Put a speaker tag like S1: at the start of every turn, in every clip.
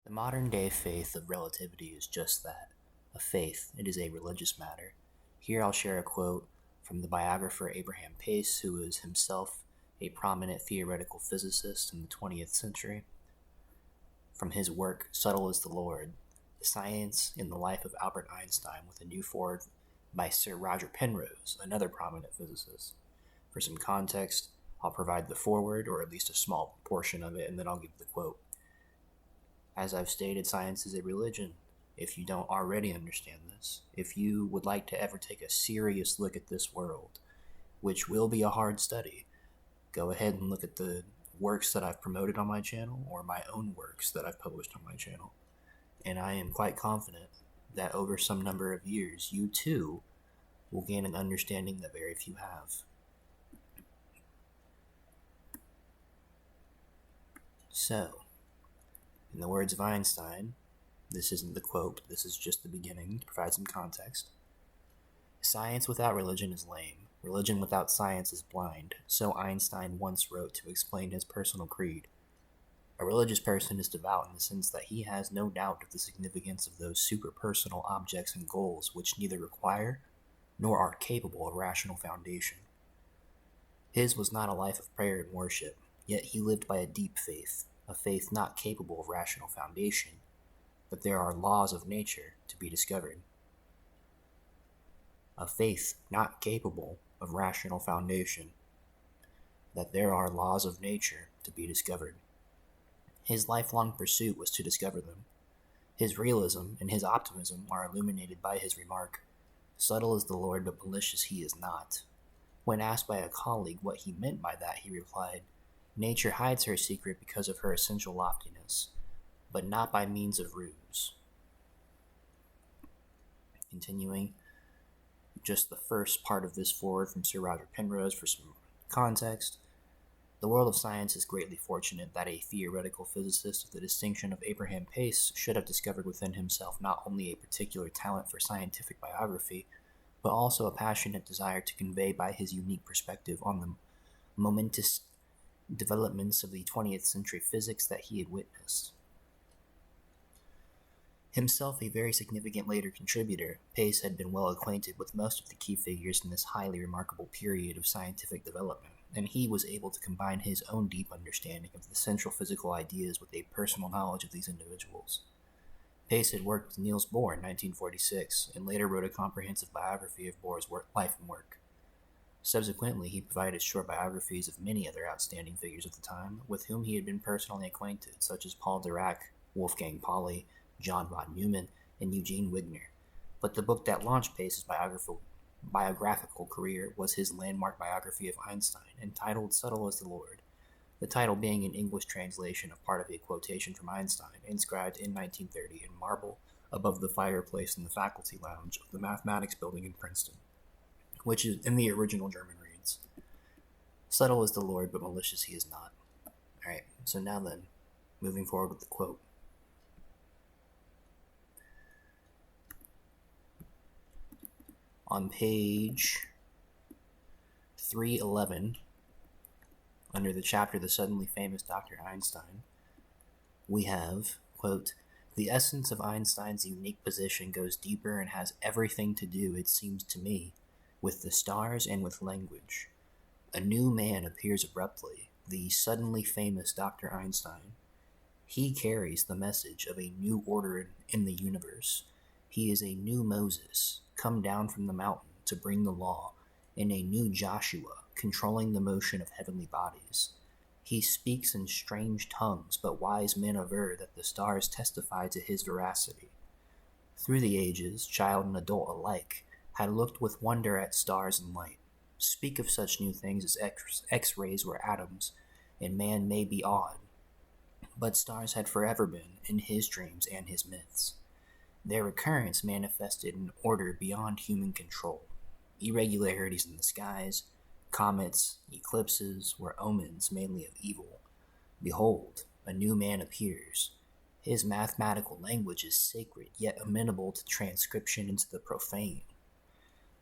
S1: The modern-day faith of relativity is just that, a faith. It is a religious matter. Here I'll share a quote from the biographer Abraham Pace, who was himself a prominent theoretical physicist in the 20th century. From his work, Subtle is the Lord, The Science in the Life of Albert Einstein, with a new foreword by Sir Roger Penrose, another prominent physicist. For some context, I'll provide the foreword, or at least a small portion of it, and then I'll give the quote. As I've stated, science is a religion. If you don't already understand this, if you would like to ever take a serious look at this world, which will be a hard study, go ahead and look at the works that I've promoted on my channel or my own works that I've published on my channel. And I am quite confident that over some number of years, you too will gain an understanding that very few have. So, in the words of Einstein, this isn't the quote, this is just the beginning to provide some context. Science without religion is lame. Religion without science is blind. So Einstein once wrote to explain his personal creed. A religious person is devout in the sense that he has no doubt of the significance of those superpersonal objects and goals which neither require nor are capable of rational foundation. His was not a life of prayer and worship, yet he lived by a deep faith, a faith not capable of rational foundation, but there are laws of nature to be discovered. A faith not capable of rational foundation, that there are laws of nature to be discovered. His lifelong pursuit was to discover them. His realism and his optimism are illuminated by his remark, "Subtle is the Lord, but malicious he is not." When asked by a colleague what he meant by that, he replied, "Nature hides her secret because of her essential loftiness, but not by means of ruse." Continuing, just the first part of this foreword from Sir Roger Penrose for some context. The world of science is greatly fortunate that a theoretical physicist of the distinction of Abraham Pace should have discovered within himself not only a particular talent for scientific biography, but also a passionate desire to convey by his unique perspective on the momentous developments of the 20th century physics that he had witnessed. Himself a very significant later contributor, Pace had been well acquainted with most of the key figures in this highly remarkable period of scientific development, and he was able to combine his own deep understanding of the central physical ideas with a personal knowledge of these individuals. Pace had worked with Niels Bohr in 1946, and later wrote a comprehensive biography of Bohr's life and work. Subsequently, he provided short biographies of many other outstanding figures of the time, with whom he had been personally acquainted, such as Paul Dirac, Wolfgang Pauli, John von Neumann, and Eugene Wigner. But the book that launched Pace's biographical career was his landmark biography of Einstein, entitled Subtle as the Lord, the title being an English translation of part of a quotation from Einstein, inscribed in 1930 in marble above the fireplace in the faculty lounge of the Mathematics Building in Princeton, which is in the original German reads, "Subtle is the Lord, but malicious he is not." Alright, so now then, moving forward with the quote. On page 311, under the chapter The Suddenly Famous Dr. Einstein, we have, quote, "The essence of Einstein's unique position goes deeper and has everything to do, it seems to me, with the stars and with language. A new man appears abruptly, the suddenly famous Dr. Einstein. He carries the message of a new order in the universe. He is a new Moses, come down from the mountain to bring the law, and a new Joshua, controlling the motion of heavenly bodies. He speaks in strange tongues, but wise men aver that the stars testify to his veracity. Through the ages, child and adult alike had looked with wonder at stars and light. Speak of such new things as X-rays or atoms, and man may be awed. But stars had forever been in his dreams and his myths. Their recurrence manifested an order beyond human control. Irregularities in the skies, comets, eclipses, were omens mainly of evil. Behold, a new man appears. His mathematical language is sacred, yet amenable to transcription into the profane.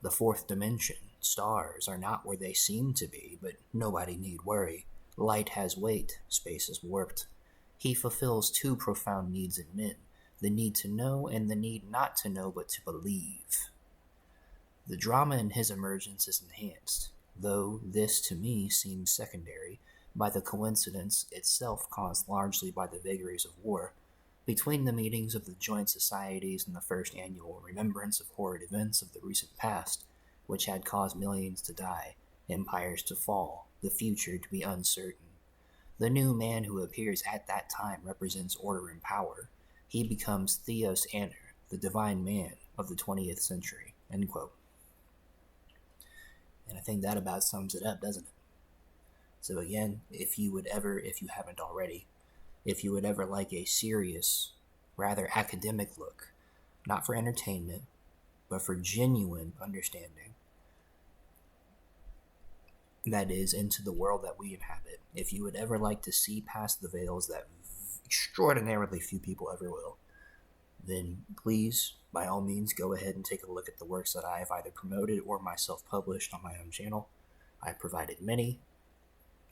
S1: The fourth dimension, stars, are not where they seem to be, but nobody need worry. Light has weight, space is warped. He fulfills two profound needs in men: the need to know and the need not to know but to believe. The drama in his emergence is enhanced, though this to me seems secondary, by the coincidence itself caused largely by the vagaries of war, between the meetings of the joint societies and the first annual remembrance of horrid events of the recent past, which had caused millions to die, empires to fall, the future to be uncertain. The new man who appears at that time represents order and power. He becomes Theos Aner, the divine man of the 20th century. End quote. And I think that about sums it up, doesn't it? So again, if you haven't already, if you would ever like a serious, rather academic look, not for entertainment, but for genuine understanding, that is, into the world that we inhabit, if you would ever like to see past the veils that extraordinarily few people ever will, then please, by all means, go ahead and take a look at the works that I have either promoted or myself published on my own channel. I've provided many,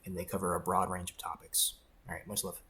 S1: and they cover a broad range of topics. All right, much love.